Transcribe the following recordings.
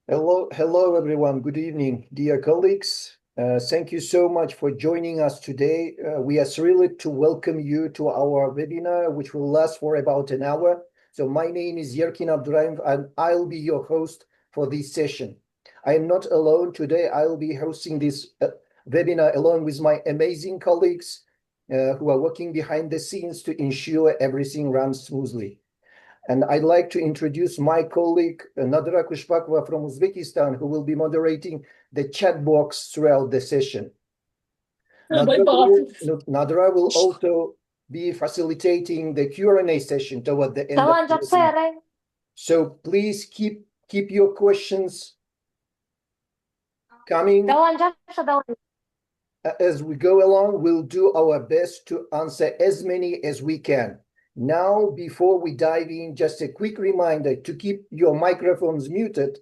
Hello everyone. Good evening, dear colleagues. Thank you so much for joining us today. We are thrilled to welcome you to our webinar, which will last for about an hour. So my name is Yerkin Abdurrahim, and I'll be your host for this session. I am not alone today. I'll be hosting this webinar along with my amazing colleagues who are working behind the scenes to ensure everything runs smoothly. And I'd like to introduce my colleague, Nadra Kushpakova from Uzbekistan, who will be moderating the chat box throughout the session. Nadra will also be facilitating the Q&A session toward the end of the webinar. So please keep your questions coming. As we go along, we'll do our best to answer as many as we can. Now, before we dive in, just a quick reminder to keep your microphones muted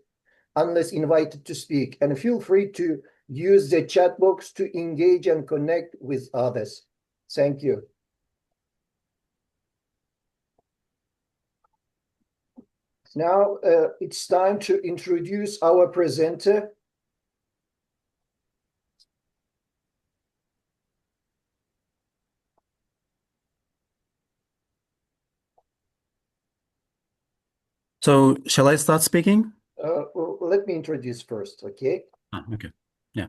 unless invited to speak, and feel free to use the chat box to engage and connect with others. Thank you. Now, it's time to introduce our presenter. So shall I start speaking? Well, let me introduce first, okay? Okay. Yeah.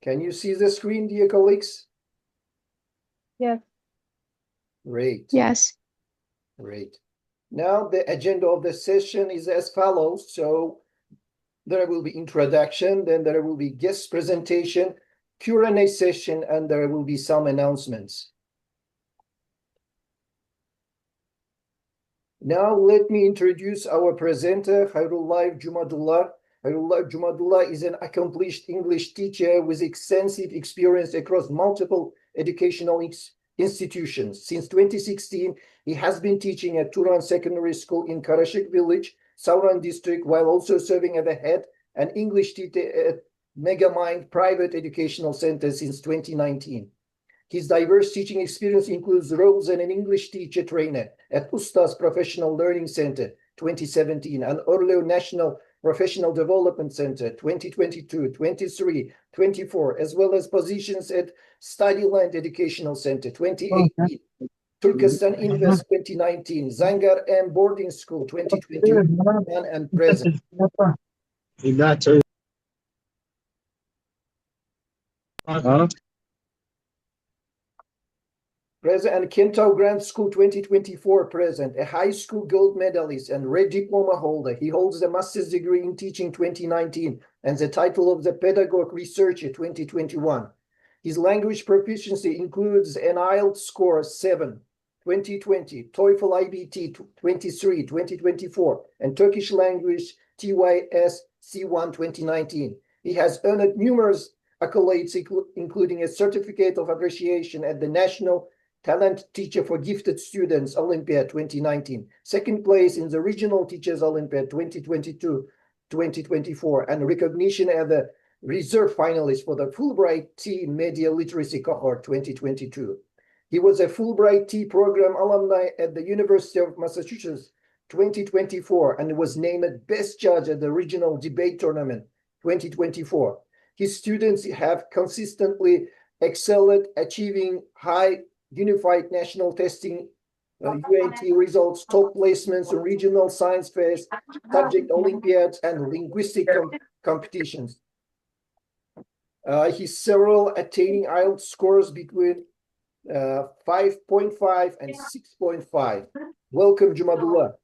Can you see the screen, dear colleagues? Yes. Great. Yes. Great. Now the agenda of the session is as follows. So there will be introduction, then there will be guest presentation, Q&A session, and there will be some announcements. Now let me introduce our presenter, Khairullayev Zhumadulla. Khairullayev Zhumadulla is an accomplished English teacher with extensive experience across multiple educational institutions. Since 2016, he has been teaching at Turan Secondary School in Karashik Village, Sauran District, while also serving as the head and English teacher at Megamind Private Educational Center since 2019. His diverse teaching experience includes roles as an English teacher trainer at Ustaz Professional Learning Center 2017 and Orleo National Professional Development Center 2022, 23, 24, as well as positions at Studyland Educational Center 2018, Turkestan Invest 2019, Zangar M Boarding School 2021 and present. Present and Kentau Grant School 2024 present, a high school gold medalist and red diploma holder. He holds a master's degree in teaching 2019 and the title of the pedagogue researcher 2021. His language proficiency includes an IELTS score 7, 2020, TOEFL IBT 23, 2024, and Turkish language TYS C1 2019. He has earned numerous accolades, including a certificate of appreciation at the National Talent Teacher for Gifted Students Olympiad 2019, second place in the Regional Teachers Olympiad 2022-2024, and recognition as the reserve finalist for the Fulbright T Media Literacy Cohort 2022. He was a Fulbright T program alumni at the University of Massachusetts 2024 and was named Best Judge at the Regional Debate Tournament 2024. His students have consistently excelled, achieving high Unified National Testing UNT results, top placements in regional science fairs, subject Olympiads, and linguistic competitions. He's several attaining IELTS scores between 5.5 and 6.5. Welcome, Zhumadulla.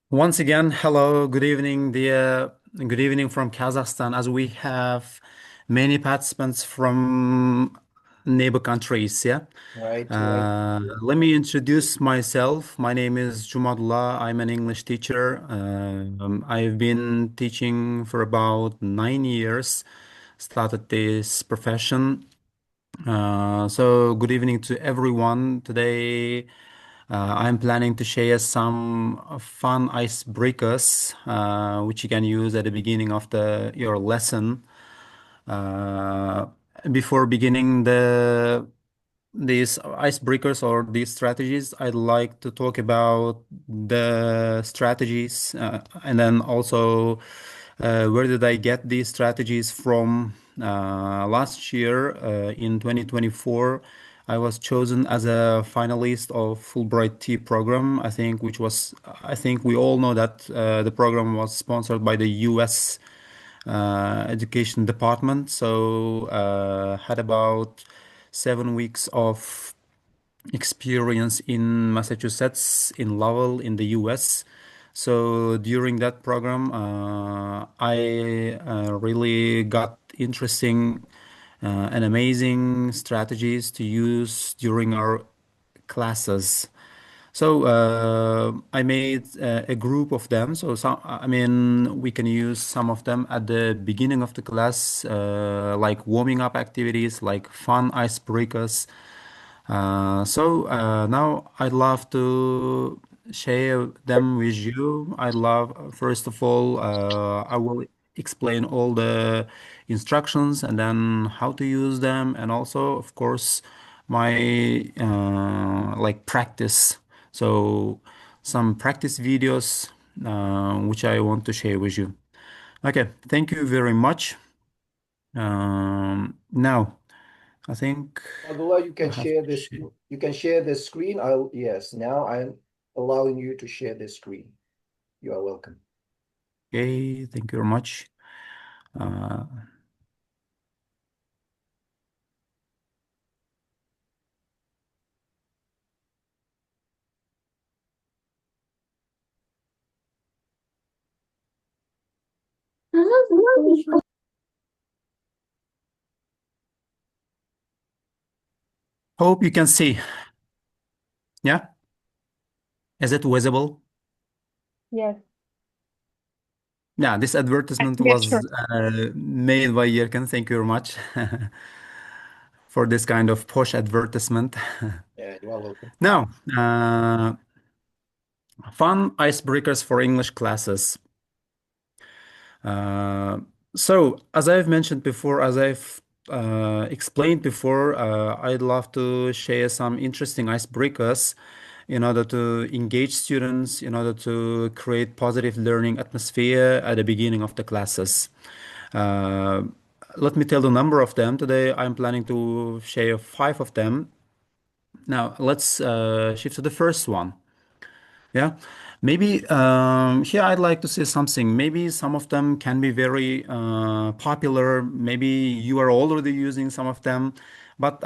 Once again, hello, good evening, good evening from Kazakhstan, as we have many participants from neighbor countries. Yeah. Right. Let me introduce myself. My name is Zhumadulla. I'm an English teacher. I've been teaching for about 9 years. Started this profession So good evening to everyone. Today, I'm planning to share some fun icebreakers, which you can use at the beginning of your lesson. Uh, Before beginning these icebreakers or these strategies, I'd like to talk about the strategies, and then also where did I get these strategies from? Last year, in 2024, I was chosen as a finalist of Fulbright T program, I think we all know that the program was sponsored by the US education department. So had about 7 weeks of experience in Massachusetts, in Lowell, in the US. So during that program, I really got interesting and amazing strategies to use during our classes. So I made a group of them. So I mean, we can use some of them at the beginning of the class, like warming up activities, like fun icebreakers. Now I'd love to share them with you. First of all, I will explain all the instructions and then how to use them, and also, of course, my like practice. So some practice videos which I want to share with you. Okay, thank you very much. Now I think Abdullah, you I can have share to this. share. You can share the screen. Yes, now I'm allowing you to share the screen. You are welcome. Okay, thank you very much. Uh, Hope you can see. Yeah, is it visible? Yes. Yeah, this advertisement Yeah, sure. was made by Yerkan. Thank you very much for this kind of push advertisement. Yeah, you are welcome. Now, fun icebreakers for English classes. Uh, as I've mentioned before, as I've explained before, I'd love to share some interesting icebreakers in order to engage students, in order to create positive learning atmosphere at the beginning of the classes. Uh, Let me tell the number of them. Today, I'm planning to share 5 of them. Now, let's shift to the first one. Yeah, maybe here I'd like to say something. Maybe some of them can be very popular. Maybe you are already using some of them, but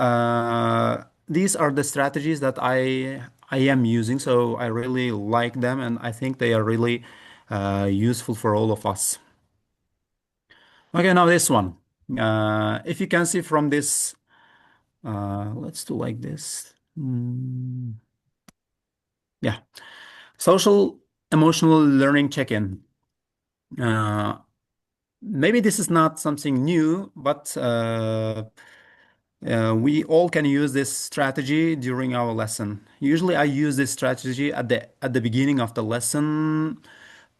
these are the strategies that I am using. So I really like them, and I think they are really useful for all of us. Okay, now this one. If you can see from this, let's do like this. Yeah, social emotional learning check-in. Uh, Maybe this is not something new, but we all can use this strategy during our lesson. Usually, I use this strategy at the beginning of the lesson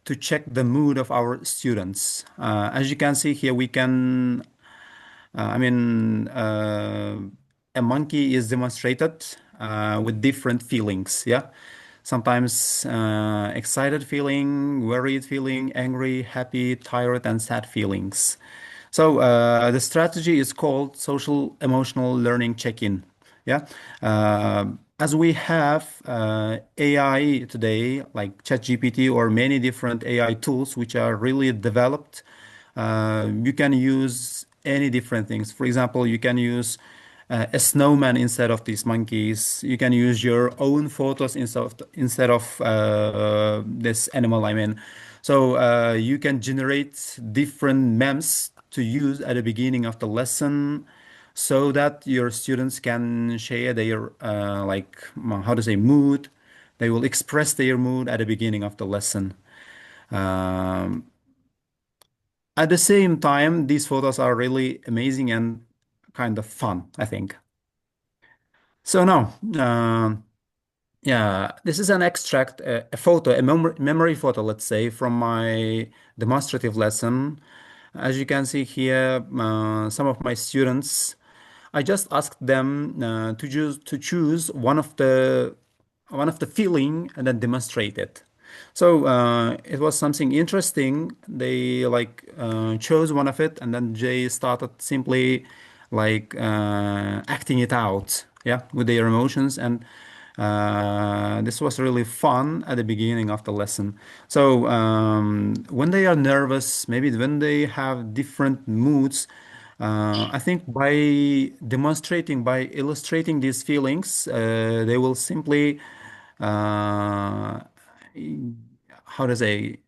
to check the mood of our students. As you can see here, we can I mean, a monkey is demonstrated with different feelings. Yeah. Sometimes excited feeling, worried feeling, angry, happy, tired, and sad feelings. So the strategy is called social emotional learning check-in. Yeah. As we have AI today, like ChatGPT or many different AI tools which are really developed, you can use any different things. For example, you can use a snowman instead of these monkeys. You can use your own photos instead of this animal. I mean, so you can generate different memes to use at the beginning of the lesson, so that your students can share their like how to say mood. They will express their mood at the beginning of the lesson. Um, at the same time, these photos are really amazing and kind of fun, I think. So now, yeah, this is an extract, a photo, a memory photo, let's say, from my demonstrative lesson. As you can see here, some of my students, I just asked them to choose one of the feeling and then demonstrate it. So it was something interesting. They chose one of it, and then they started simply acting it out, yeah, with their emotions. And this was really fun at the beginning of the lesson. So when they are nervous, maybe when they have different moods, I think by demonstrating, by illustrating these feelings, they will simply, uh, how to say,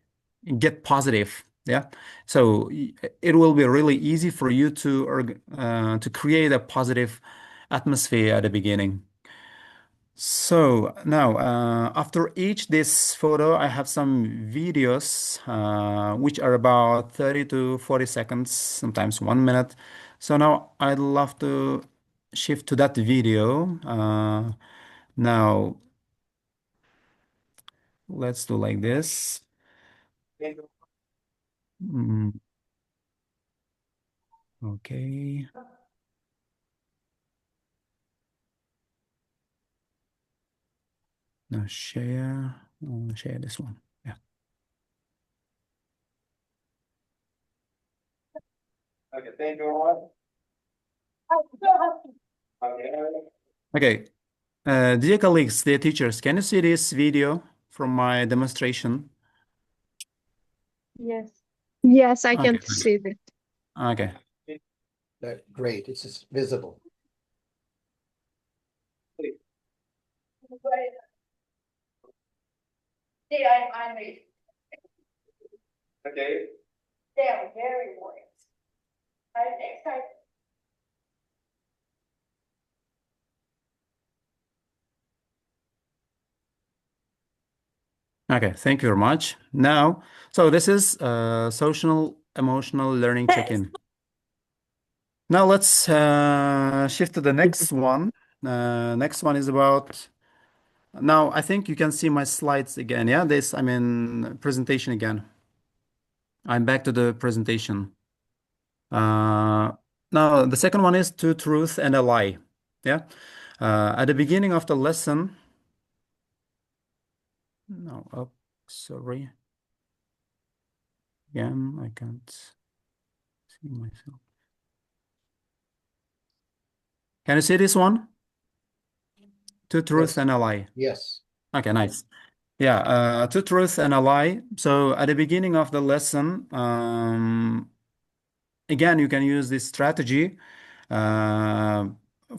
get positive. Yeah. So it will be really easy for you to create a positive atmosphere at the beginning. So now, after each this photo, I have some videos which are about 30 to 40 seconds, sometimes 1 minute. So now I'd love to shift to that video. Now let's do like this. Mm, okay. Now share this one. Yeah. Okay, thank you. Okay. Dear colleagues, dear teachers, can you see this video from my demonstration? Yes. Yes, I Okay. can see that. Okay. Great, it's visible. Okay. They are very worried. I'm excited. Okay, thank you very much. Now, so this is social emotional learning check-in. Now let's shift to the next one. Next one is about, now I think you can see my slides again. Yeah, presentation again. I'm back to the presentation. Uh, Now the second one is two truths and a lie. Yeah. At the beginning of the lesson, no, oh, sorry. Again, I can't see myself. Can you see this one? Two truths Yes. and a lie. Yes. Okay, nice. Yeah, two truths and a lie. So at the beginning of the lesson, again, you can use this strategy. Uh,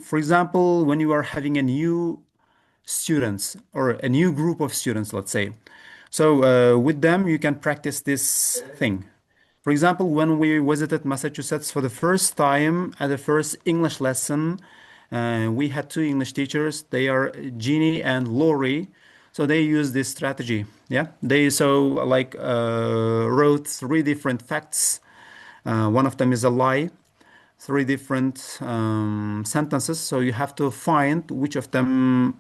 for example, when you are having a new students or a new group of students, let's say. So with them, you can practice this thing. For example, when we visited Massachusetts for the first time at the first English lesson, we had two English teachers. They are Jeannie and Lori. So they use this strategy. Yeah, they wrote three different facts. One of them is a lie. Three different sentences. So you have to find which of them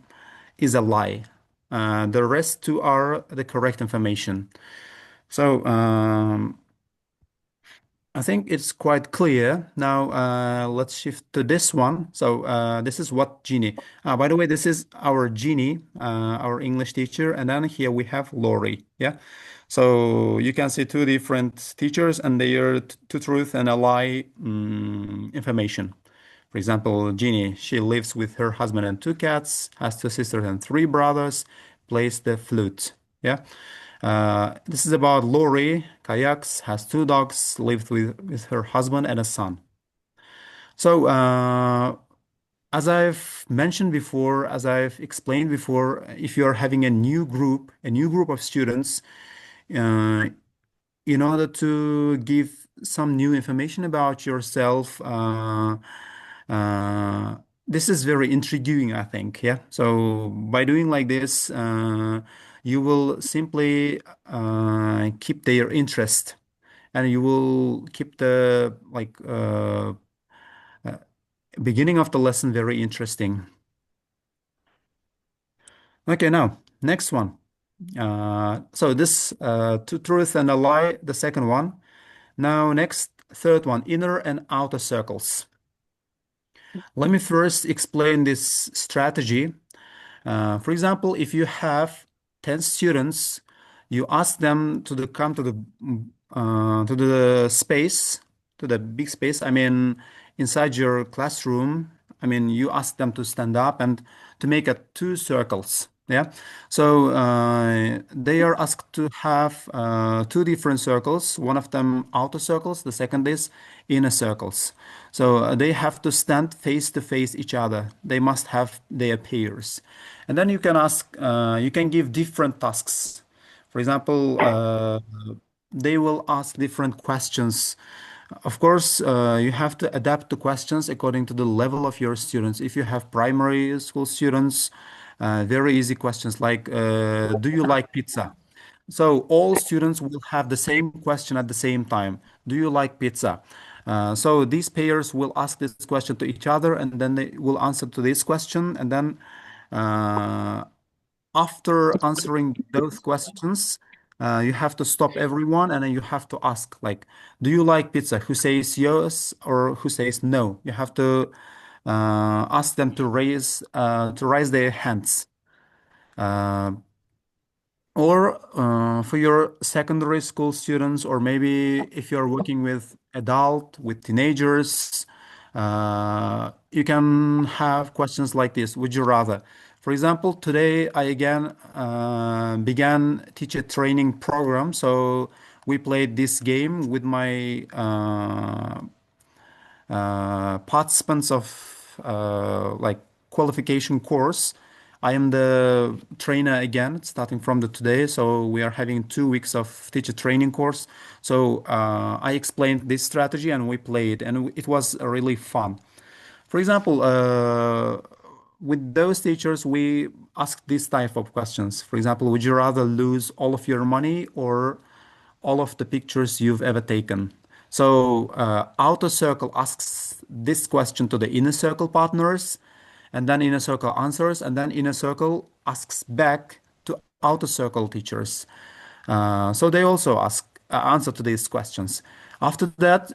is a lie. The rest two are the correct information. So I think it's quite clear. Now let's shift to this one. So this is what Jeannie. By the way, this is our Jeannie, our English teacher, and then here we have Lori. Yeah. So you can see two different teachers and their two truth and a lie information. For example, Jeannie, she lives with her husband and two cats, has two sisters and three brothers, plays the flute. Yeah. This is about Lori, kayaks, has two dogs, lived with her husband and a son. So, as I've mentioned before, as I've explained before, if you're having a new group of students, uh, in order to give some new information about yourself, uh, this is very intriguing, I think. Yeah. So by doing like this, you will simply keep their interest, and you will keep the uh, beginning of the lesson very interesting. Okay, now next one. So this truth and a lie, the second one. Now next, third one, inner and outer circles. Let me first explain this strategy. For example, if you have 10 students, you ask them come to the space, to the big space. I mean, inside your classroom. I mean, you ask them to stand up and to make two circles. Yeah. So they are asked to have two different circles. One of them outer circles. The second is inner circles. So they have to stand face to face each other. They must have their pairs. And then you can you can give different tasks. For example, they will ask different questions. Of course, you have to adapt the questions according to the level of your students. If you have primary school students, very easy questions like, do you like pizza? So all students will have the same question at the same time. Do you like pizza? So these pairs will ask this question to each other, and then they will answer to this question. And then uh, after answering those questions, you have to stop everyone, and then you have to ask, like, do you like pizza? Who says yes or who says no? You have to ask them to raise their hands. Uh, or for your secondary school students, or maybe if you're working with with teenagers, you can have questions like this. Would you rather? For example, today I again began teacher training program. So we played this game with my participants of like qualification course. I am the trainer again, starting from the today. So we are having 2 weeks of teacher training course. So I explained this strategy and we played, and it was really fun. For example, with those teachers, we asked this type of questions. For example, would you rather lose all of your money or all of the pictures you've ever taken? So outer circle asks this question to the inner circle partners, and then inner circle answers, and then inner circle asks back to outer circle teachers. So they also answer to these questions. After that,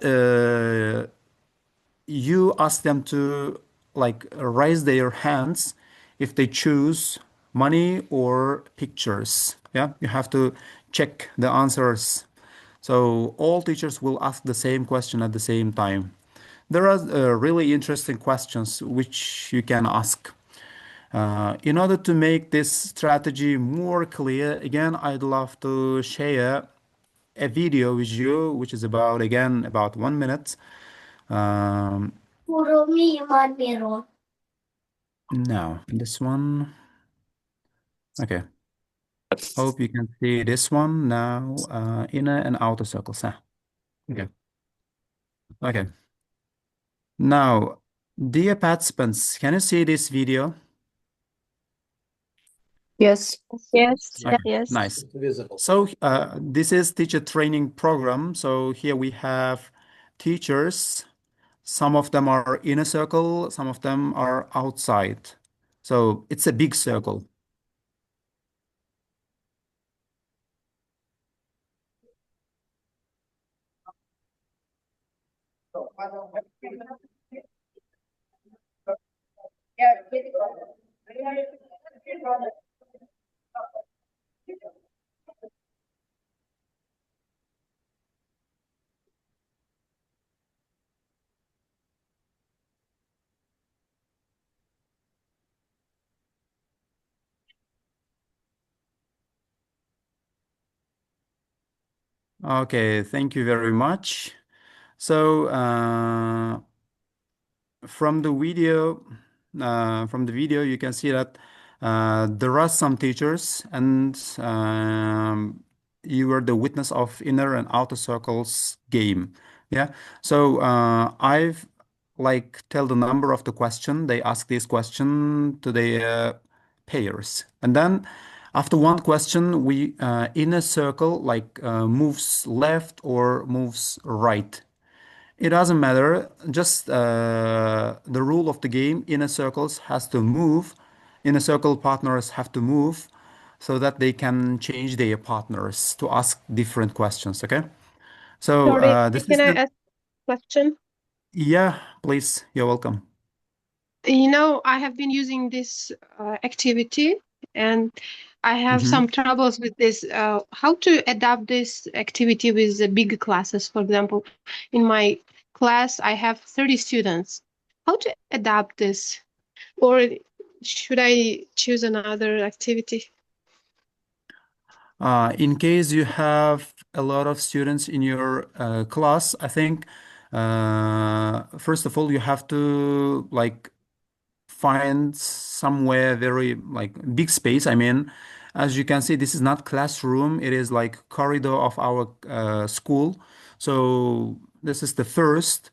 you ask them to like raise their hands if they choose money or pictures. Yeah, you have to check the answers. So all teachers will ask the same question at the same time. There are really interesting questions which you can ask. In order to make this strategy more clear, again, I'd love to share a video with you, which is about 1 minute. Um, no, this one. Okay. Hope you can see this one now. Inner and outer circles. Okay. Okay. Now, dear participants, can you see this video? Yes. Yes, Okay, yes. nice. It's visible. So this is teacher training program. So here we have teachers. Some of them are inner circle, some of them are outside. So it's a big circle. Okay, thank you very much. So from the video, you can see that there are some teachers, and you were the witness of inner and outer circles game. Yeah. So I've like tell the number of the question. They ask this question to the pairs, and then after one question, we inner circle like moves left or moves right. It doesn't matter. Just the rule of the game, inner circles has to move inner circle partners have to move so that they can change their partners to ask different questions. Okay. So Sorry, this is can I the, ask a question? yeah, please. You're welcome. I have been using this activity and I have Mhm. some troubles with this. How to adapt this activity with the big classes? For example, in my class, I have 30 students. How to adapt this? Or should I choose another activity? In case you have a lot of students in your class, I think first of all you have to like find somewhere very like big space. I mean, as you can see, this is not classroom. It is like corridor of our school. So this is the first.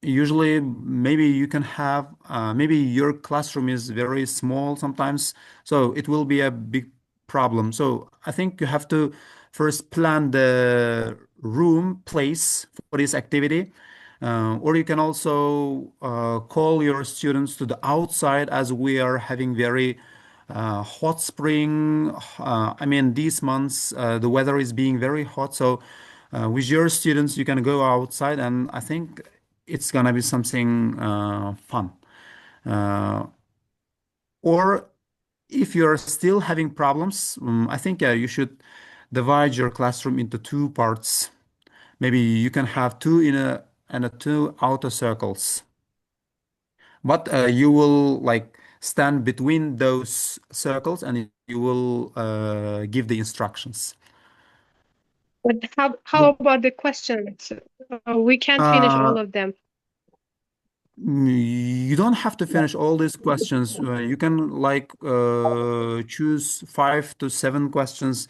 Usually, maybe you can have maybe your classroom is very small sometimes, so it will be a big problem. So I think you have to first plan the room place for this activity. Or you can also call your students to the outside as we are having very hot spring. I mean, these months the weather is being very hot. So with your students, you can go outside, and I think it's gonna be something fun. Uh, or if you're still having problems, I think you should divide your classroom into two parts. Maybe you can have two inner and two outer circles. But you will like stand between those circles and you will give the instructions. But how about the questions? We can't finish all Uh, of them. you don't have to finish all these questions. You can like choose 5 to 7 questions.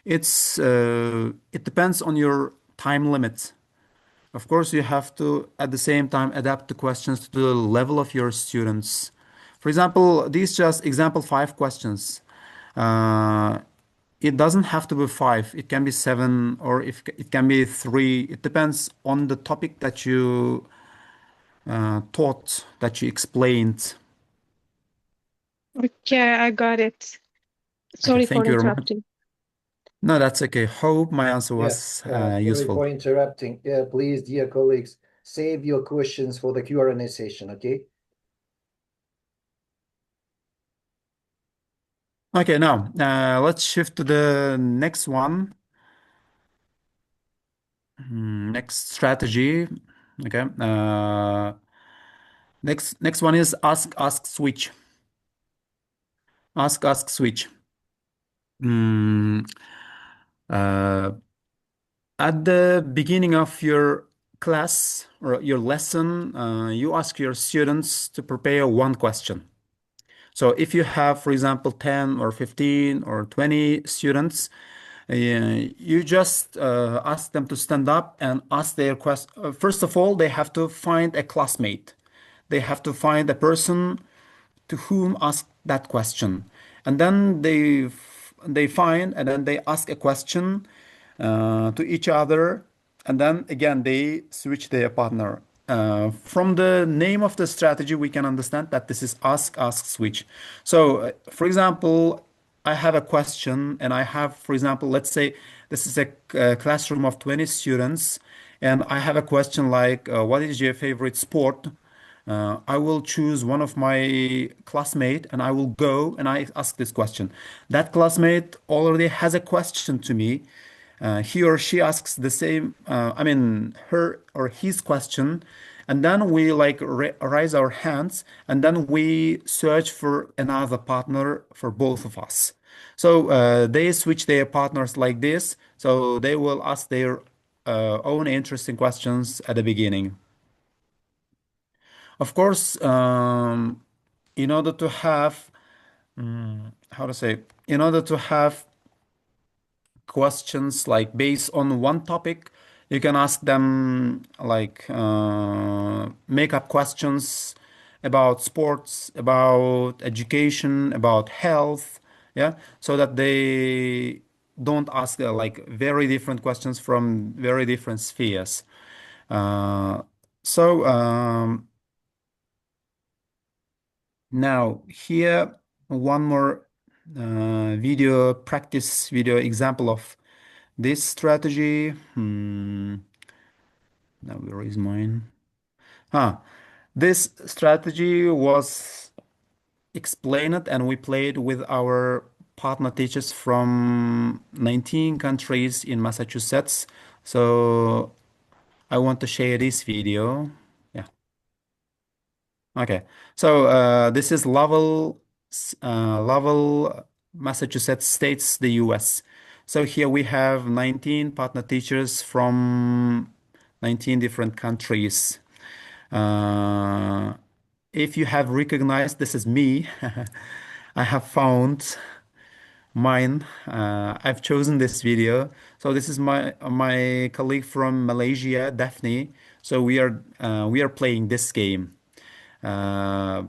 It depends on your time limit. Of course, you have to at the same time adapt the questions to the level of your students. For example, these just example 5 questions. Uh, it doesn't have to be five. It can be seven, or if it can be three. It depends on the topic that you taught, that you explained. Okay, I got it. Okay, Sorry for thank you very much. interrupting. No, that's okay. Hope my answer Yeah, was sorry useful. for interrupting. Yeah, please, dear colleagues, save your questions for the Q&A session, okay? Okay, now let's shift to the next one. Next strategy. Okay. Next one is ask switch. Ask switch. Mm, uh, at the beginning of your class or your lesson, you ask your students to prepare one question. So if you have, for example, 10 or 15 or 20 students, you just ask them to stand up and ask their question. First of all, they have to find a classmate. They have to find a person to whom ask that question, and then they find and then they ask a question to each other, and then again they switch their partner. From the name of the strategy, we can understand that this is ask switch. So, for example, I have a question, and I have, for example, let's say this is a classroom of 20 students, and I have a question like, what is your favorite sport? I will choose one of my classmate and I will go and I ask this question. That classmate already has a question to me. He or she asks the same, I mean, her or his question, and then we like raise our hands and then we search for another partner for both of us. So they switch their partners like this. So they will ask their own interesting questions at the beginning. Of course, in order to have, how to say, in order to have questions like based on one topic, you can ask them like make up questions about sports, about education, about health, yeah, so that they don't ask like very different questions from very different spheres. Uh, so Now here one more video practice video example of this strategy. Now where is mine? This strategy was explained and we played with our partner teachers from 19 countries in Massachusetts. So I want to share this video. Yeah. Okay. So this is Lovell, Massachusetts states, the US. So here we have 19 partner teachers from 19 different countries. Uh, if you have recognized this is me, I have found mine. I've chosen this video. So this is my colleague from Malaysia, Daphne. So we are playing this game. Uh,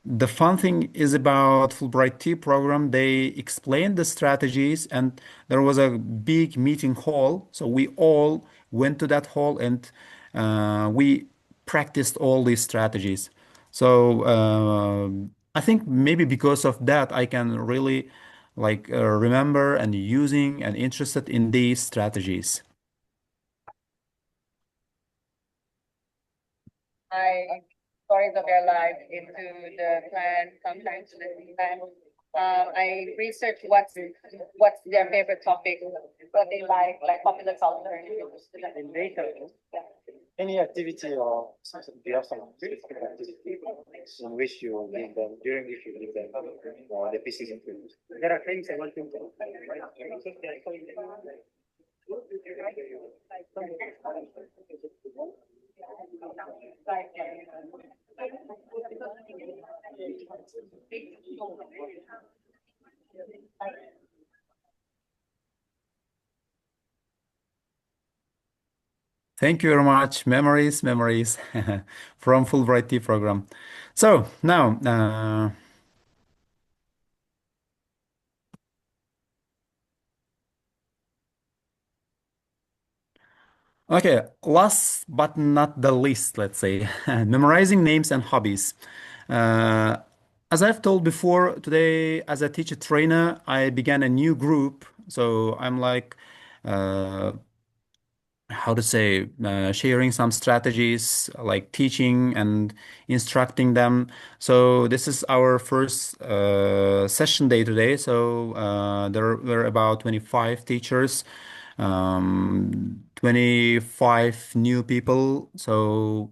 the fun thing is about Fulbright T program. They explained the strategies, and there was a big meeting hall. So we all went to that hall and we practiced all these strategies. So I think maybe because of that, I can really like remember and using and interested in these strategies. I stories of their life into the plan, sometimes to the plan. I research what's their favorite topic, what they like popular culture. In later, any activity or something, do you have some specific activity in which you leave them, during which you leave them, or the pieces included? There are things I want to do. Thank you very much. Memories, memories from Fulbright T program. So now, okay, last but not the least, let's say, memorizing names and hobbies. Uh, as I've told before, today as a teacher trainer, I began a new group. So I'm like, uh, how to say, sharing some strategies, like teaching and instructing them. So this is our first session day today. So there were about 25 teachers, 25 new people. So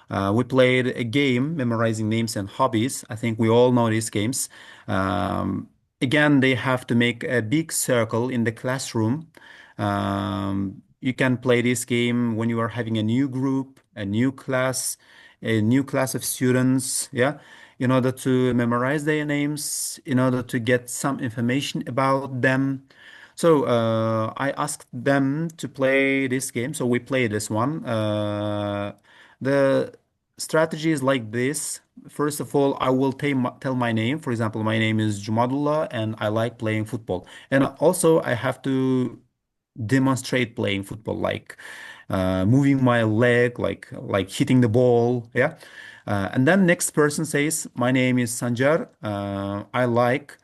we played a game, memorizing names and hobbies. I think we all know these games. Again, they have to make a big circle in the classroom. You can play this game when you are having a new group, a new class of students, yeah, in order to memorize their names, in order to get some information about them. So I asked them to play this game. So we play this one. The strategy is like this. First of all, I will tell my name. For example, my name is Zhumadulla and I like playing football. And also, I have to demonstrate playing football, like moving my leg, like hitting the ball. Yeah. And then next person says, "My name is Sanjar. I like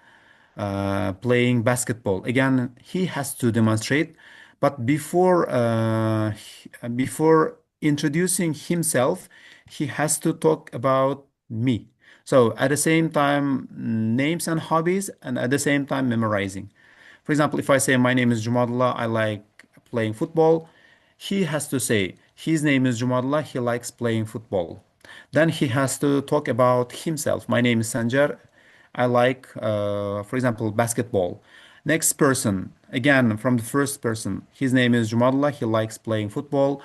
playing basketball." Again, he has to demonstrate, but before introducing himself, he has to talk about me. So at the same time, names and hobbies, and at the same time, memorizing. For example, if I say my name is Jumadullah, I like playing football, he has to say his name is Jumadullah, he likes playing football. Then he has to talk about himself. My name is Sanjar. I like, for example, basketball. Next person, again from the first person, his name is Jumadullah. He likes playing football.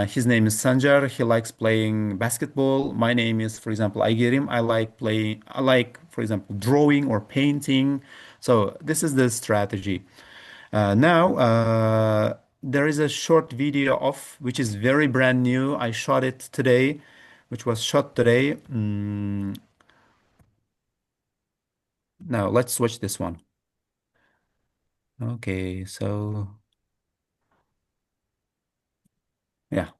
His name is Sanjar. He likes playing basketball. My name is, for example, Aigerim. I like, for example, drawing or painting. So this is the strategy. Now, there is a short video of which is very brand new. I shot it today, which was shot today. Now let's watch this one. Okay, so yeah.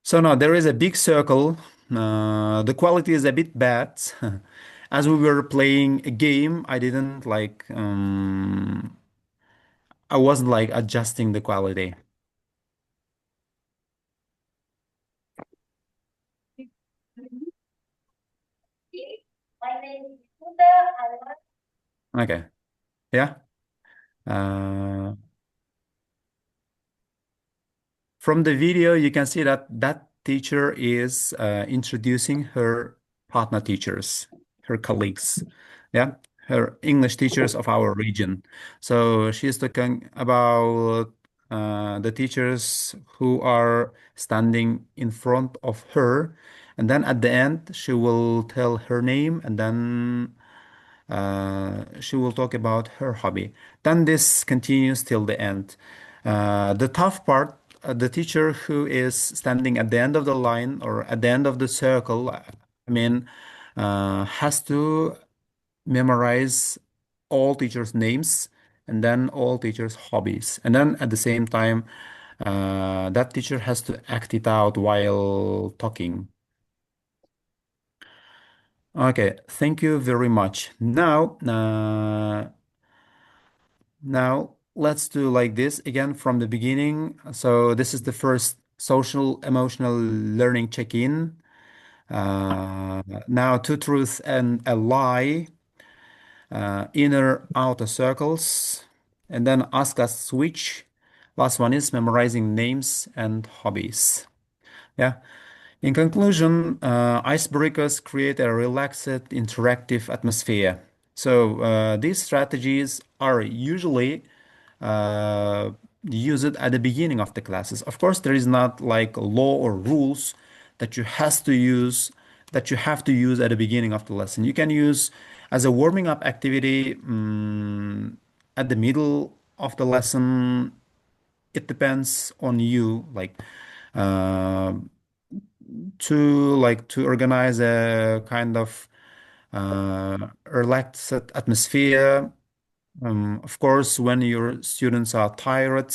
So now there is a big circle The quality is a bit bad. As we were playing a game, I didn't like I wasn't like adjusting the quality. Okay. Yeah. From the video, you can see that that teacher is introducing her partner teachers, her colleagues, yeah, her English teachers of our region. So she's talking about the teachers who are standing in front of her, and then at the end, she will tell her name, and then she will talk about her hobby. Then this continues till the end. The tough part, the teacher who is standing at the end of the line or at the end of the circle, I mean, has to memorize all teachers' names and then all teachers' hobbies. And then at the same time, that teacher has to act it out while talking. Okay, thank you very much. Now let's do like this again from the beginning. So this is the first social emotional learning check-in. Now two truths and a lie, inner outer circles, and then ask us switch. Last one is memorizing names and hobbies. Yeah. In conclusion, icebreakers create a relaxed, interactive atmosphere. So these strategies are usually uh, used at the beginning of the classes. Of course, there is not like law or rules that you has to use that you have to use at the beginning of the lesson. You can use as a warming up activity at the middle of the lesson. It depends on you, like. Uh, to organize a kind of relaxed atmosphere. Of course, when your students are tired,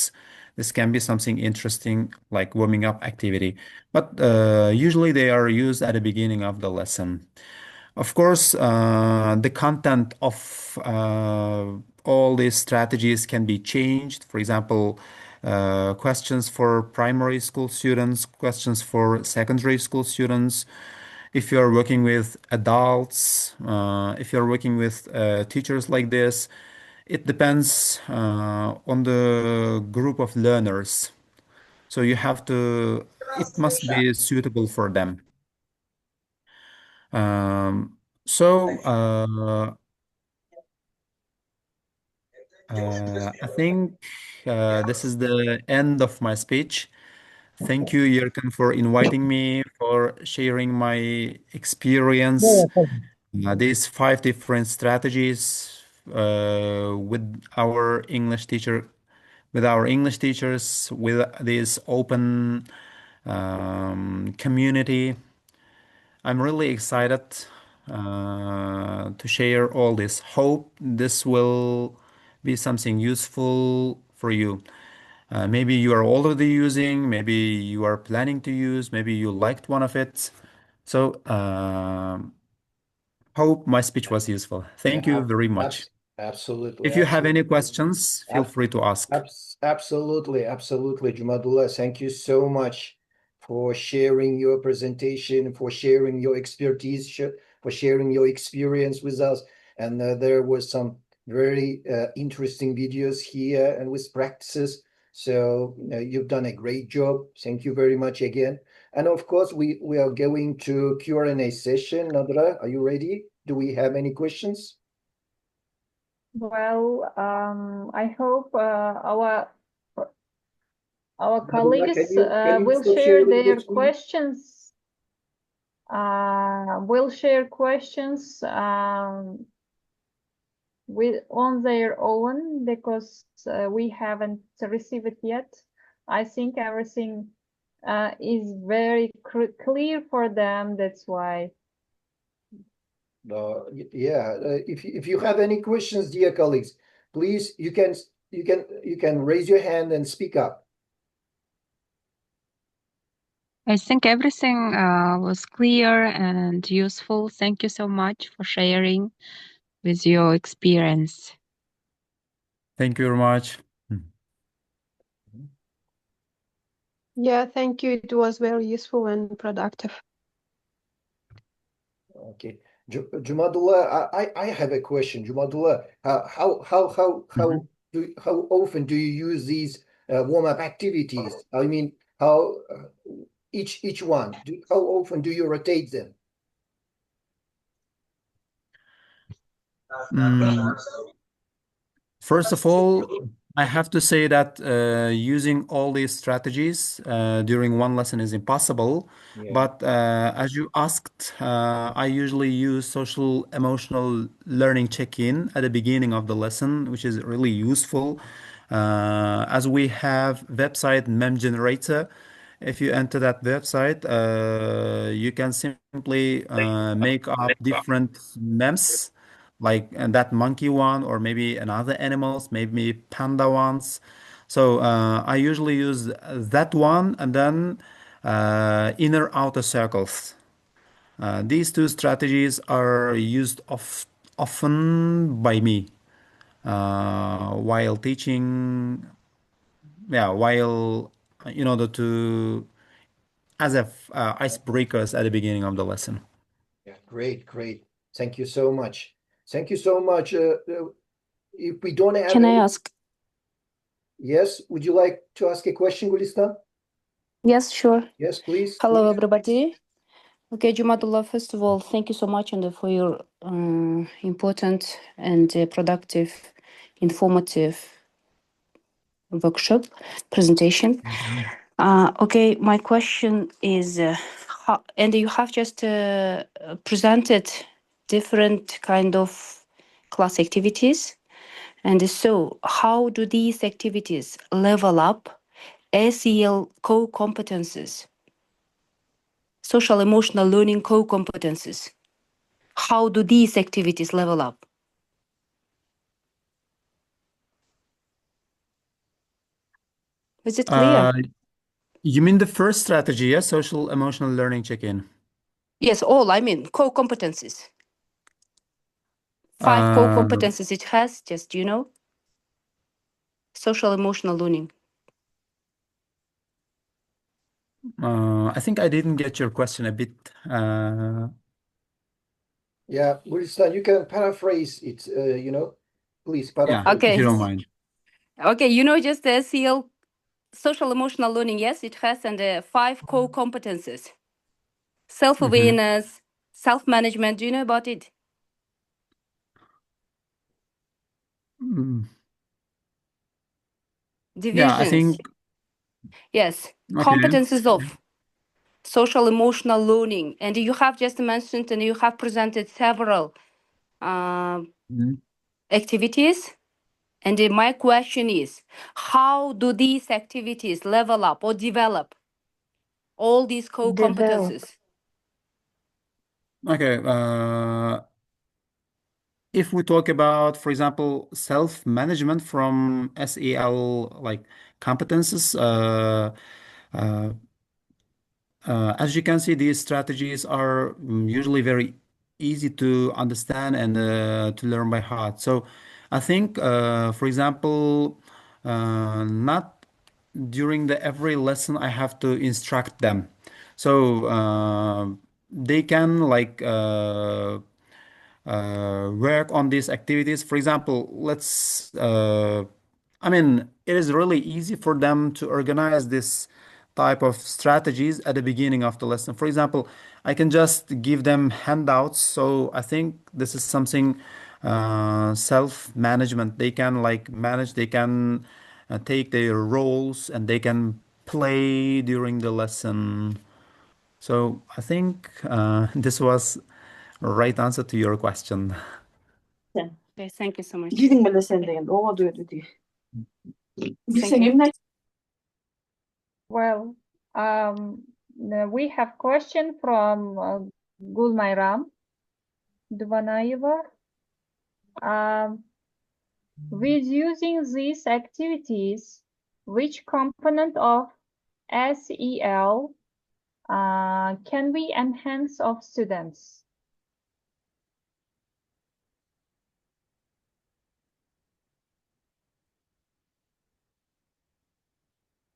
this can be something interesting like warming up activity. But usually they are used at the beginning of the lesson. Of course, the content of all these strategies can be changed. For example, questions for primary school students, questions for secondary school students. If you're working with adults, if you're working with teachers like this, it depends on the group of learners. So you have to, it must be suitable for them. Um, so I think this is the end of my speech. Thank you, Yerkan, for inviting me, for sharing my experience, these 5 different strategies with our English teachers, with this open community. I'm really excited to share all this. Hope this will be something useful for you. Maybe you are already using, maybe you are planning to use, maybe you liked one of it. So, hope my speech was useful. Thank you very much. Absolutely. If you have any questions, feel free to ask. Absolutely, Zhumadulla. Thank you so much for sharing your presentation, for sharing your expertise, for sharing your experience with us. And there was some very interesting videos here and with practices. So you've done a great job. Thank you very much again. And of course, we are going to Q&A session. Nadra, are you ready? Do we have any questions? Well, I hope our colleagues will share their questions. Will share questions with on their own because we haven't received it yet. I think everything is very clear for them. That's why. Yeah, if you have any questions, dear colleagues, please you can raise your hand and speak up. I think everything was clear and useful. Thank you so much for sharing with your experience. Thank you very much. Yeah, thank you. It was very useful and productive. Okay. Zhumadulla, I have a question. Zhumadulla, how often do you use these warm-up activities? I mean, how each one? How often do you rotate them? First of all, I have to say that using all these strategies during one lesson is impossible. Yeah. But as you asked, I usually use social emotional learning check-in at the beginning of the lesson, which is really useful. As we have website mem generator, if you enter that website, you can simply make up different memes like and that monkey one or maybe another animals, maybe panda ones. So I usually use that one and then inner outer circles. These two strategies are used often by me while teaching, yeah, while in order to as a icebreakers at the beginning of the lesson. Yeah, great. Thank you so much. Thank you so much. If we don't have Can I ask? Yes, would you like to ask a question, Gulistan? Yes, sure. Yes, please. Hello, everybody. Okay, Zhumadulla, first of all, thank you so much and for your important and productive, informative workshop presentation. Okay, my question is, and you have just presented different kind of class activities. And so how do these activities level up SEL core competences, social emotional learning core competences? How do these activities level up? Is it clear? You mean the first strategy, yeah? Social emotional learning check-in. Yes, all, I mean, core competencies. 5 core competencies it has, just, social emotional learning. I think I didn't get your question a bit. Yeah, Gulistan, you can paraphrase it, please paraphrase. Yeah, Okay. if you don't mind. Okay, just the SEL, social emotional learning, yes, it has and 5 core competences. Self-awareness, self-management, do you know about it? Yeah, I Divisions. think. Yes, Okay. competences of social emotional learning. And you have just mentioned and you have presented several activities. And my question is, how do these activities level up or develop all these core competences? Okay. If we talk about, for example, self-management from SEL like competences, as you can see, these strategies are usually very easy to understand and to learn by heart. So I think, for example, not during the every lesson I have to instruct them. So they can like work on these activities. For example, I mean, it is really easy for them to organize this type of strategies at the beginning of the lesson. For example, I can just give them handouts. So I think this is something self-management. They can like manage, they can take their roles and they can play during the lesson. So I think this was a right answer to your question. Okay, thank you so much. Well, we have question from Gulmayram Dvanayeva. With using these activities, which component of SEL Can we enhance of students?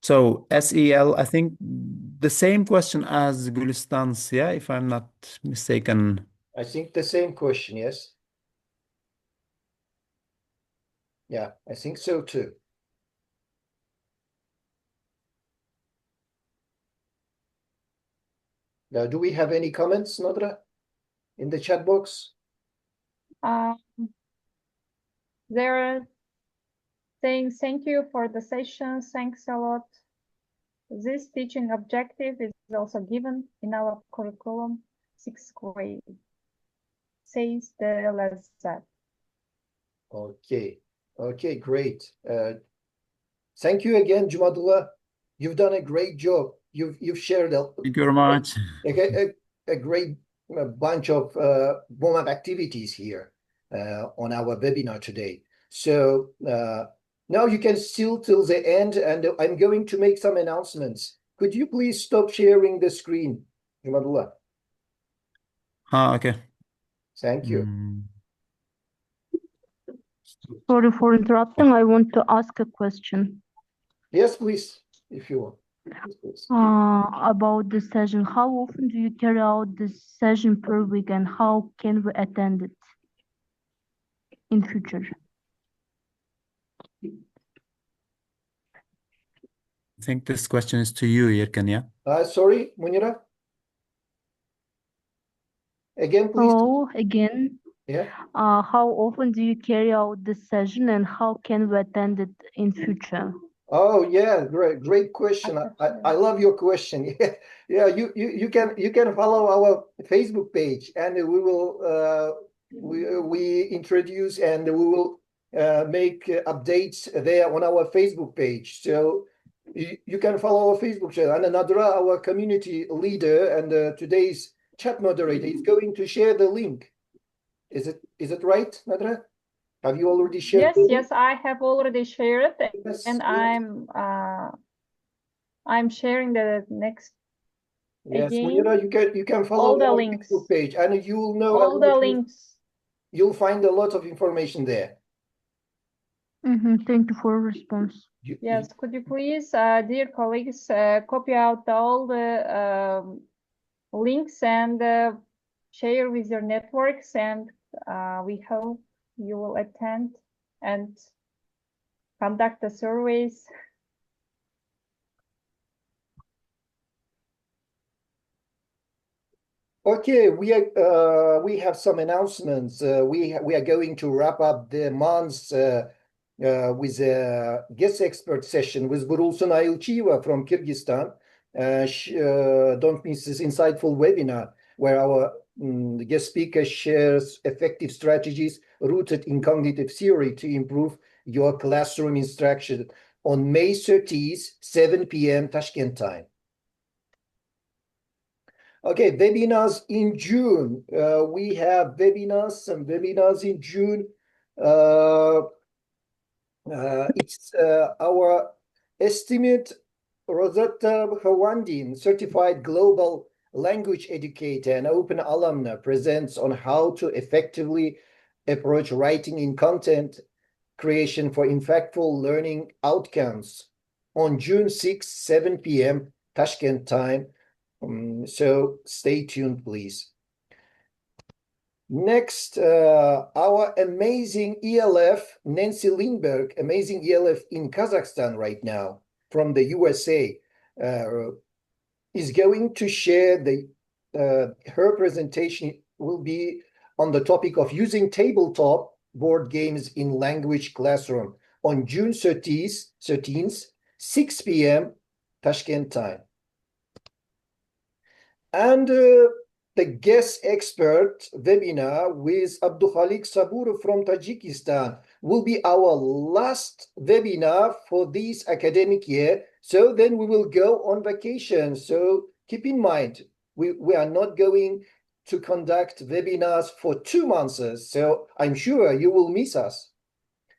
So SEL, I think the same question as Gulistan's, yeah, if I'm not mistaken. I think the same question, yes. Yeah, I think so too. Now, do we have any comments, Nadra, in the chat box? They're saying thank you for the session. Thanks a lot. This teaching objective is also given in our curriculum, 6th grade, says the Lazat. Okay, okay, great. Thank you again, Zhumadulla. You've done a great job. You've shared Thank you very much. a great bunch of warm-up activities here on our webinar today. So now you can still till the end, and I'm going to make some announcements. Could you please stop sharing the screen, Zhumadulla? Okay. Thank you. Sorry for interrupting. I want to ask a question. Yes, please, if you want. Please. About the session. How often do you carry out this session per week, and how can we attend it in future? I think this question is to you, Yerkan, yeah? Sorry, Munira? Again, please. Hello, again. Yeah. How often do you carry out this session, and how can we attend it in future? Oh yeah, great question. I love your question. Yeah, you can follow our Facebook page, and we will we introduce and we will make updates there on our Facebook page. So you can follow our Facebook channel. And Nadra, our community leader and today's chat moderator, is going to share the link. Is it right, Nadra? Have you already shared? Yes, I have already shared, Yes, and yes. I'm sharing the next. Yes, again. Munira, you can follow All the our links. Facebook page, and you will know All the links. You'll find a lot of information there. Thank you for your response. Yes, could you please, dear colleagues, copy out all the links and share with your networks, and we hope you will attend and conduct the surveys. Okay, we have some announcements. We are going to wrap up the month with a guest expert session with Burulsun Ayilchieva from Kyrgyzstan. Don't miss this insightful webinar where our guest speaker shares effective strategies rooted in cognitive theory to improve your classroom instruction on May 30th, 7 p.m. Tashkent time. Okay, webinars in June. We have some webinars in June. It's our estimate Rosetta Hawandin, certified global language educator and open alumna, presents on how to effectively approach writing in content creation for impactful learning outcomes on June 6, 7 p.m. Tashkent time. So stay tuned, please. Next, our amazing ELF, Nancy Lindberg, amazing ELF in Kazakhstan right now from the USA, is going to share her presentation will be on the topic of using tabletop board games in language classroom on June 13th, 6 p.m. Tashkent time. And the guest expert webinar with Abdukhalik Saburov from Tajikistan will be our last webinar for this academic year. So then we will go on vacation. So keep in mind, we are not going to conduct webinars for 2 months. So I'm sure you will miss us.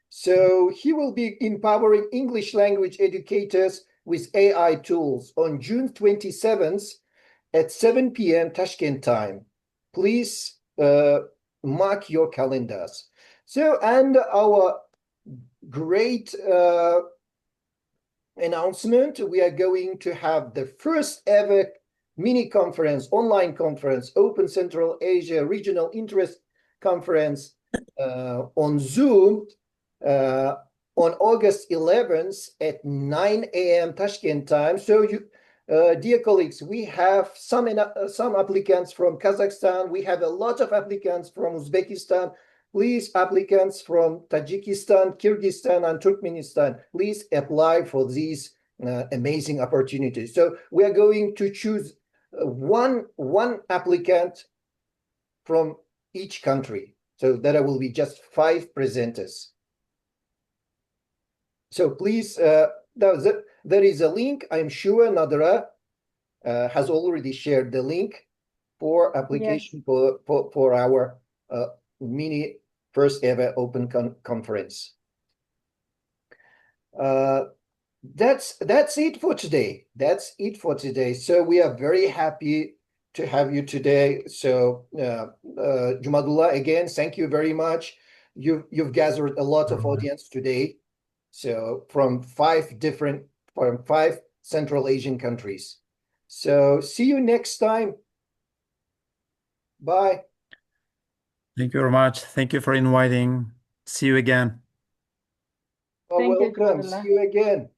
So he will be empowering English language educators with AI tools on June 27th at 7 p.m. Tashkent time. Please mark your calendars. So, and our great announcement, we are going to have the first ever mini conference, online conference, Open Central Asia Regional Interest Conference on Zoom on August 11th at 9 a.m. Tashkent time. So you, dear colleagues, we have some applicants from Kazakhstan. We have a lot of applicants from Uzbekistan. Please, applicants from Tajikistan, Kyrgyzstan, and Turkmenistan, please apply for these amazing opportunities. So we are going to choose one applicant from each country. So there will be just 5 presenters. So please, there is a link. I'm sure Nadra has already shared the link for application for our mini first ever open conference. That's it for today. That's it for today. So we are very happy to have you today. So Zhumadulla, again, thank you very much. You've gathered a lot of audience today. So from 5 Central Asian countries. So see you next time. Bye. Thank you very much. Thank you for inviting. See you again. You're welcome. See you again.